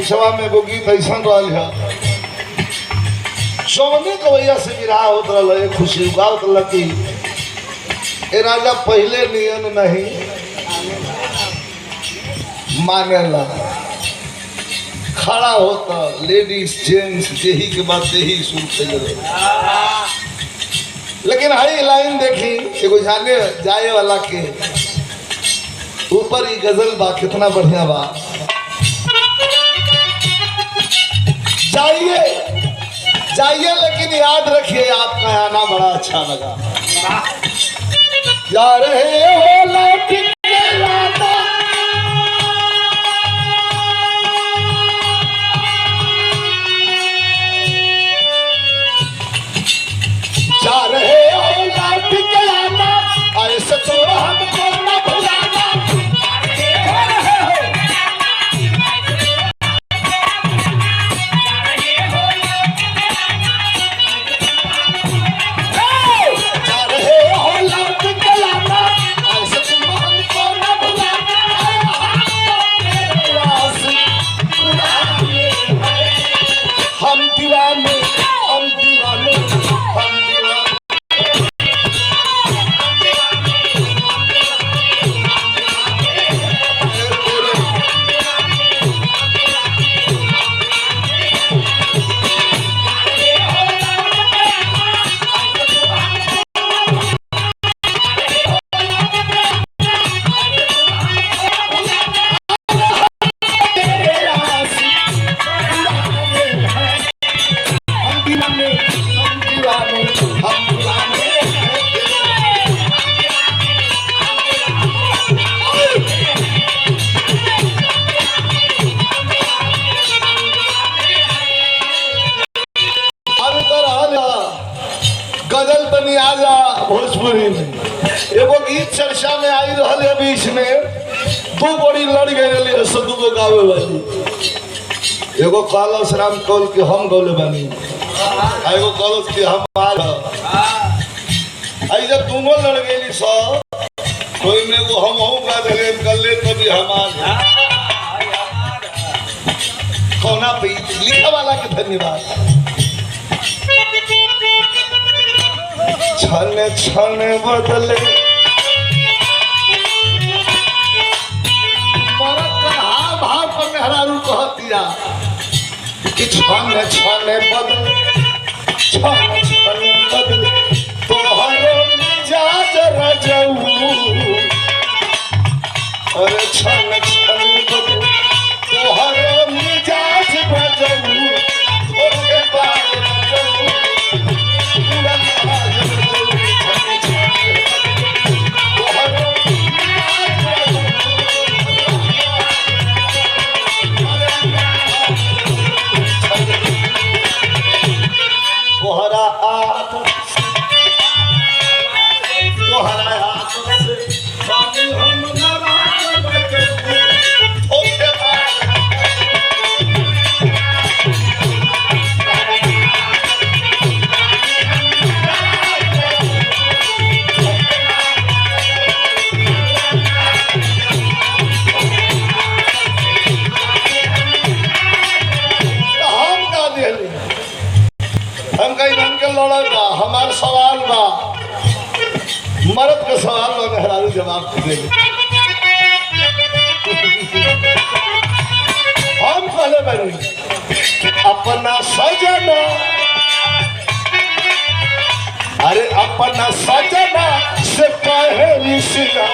सभा में एगो गीत ऐसा रहा है जौने कवैया से विराह होत रहा खुशी उगावत रहा कि ए राजा पहले नियन नहीं मानेला खड़ा होता लेडीज जेंट्स यही के बाद यही शुरू से लेकिन हरी लाइन देखी एगो जाने जाए वाला के ऊपर ही गजल बा कितना बढ़िया बा। जाइए जाइए लेकिन याद रखिए आपका आना बड़ा अच्छा लगा। जा रहे हो लौट के लाता जा रहे हो लौट के लाना ऐसे तो हमको न भुलाना। गजल बनी आजा भोजपुरी में एगो गीत चर्चा में आई रहा बीच में दो बड़ी लड़ गई सदू को गावे वाली एगो कॉलस राम कौल के हम गौले बनी एगो कॉलस के हम आई जब दोनों लड़ गई सब कोई में वो हम गा दिले कर ले तभी हमारे कोना पे लिखा वाला के धन्यवाद। छने छने बदले भाव पर मेहरारू कहतिया कि छने छने बदले छने छने बदले तोहरो मिजाज रजऊ अरे छने छने बदले तोहरो मिजाज रजऊ ओके बात रजऊ हमार सवाल बा मर्द के सवाल बा मेहरारू जवाब दे हम कहले बानी अपना सजना अरे अपना सजना से पहली सिला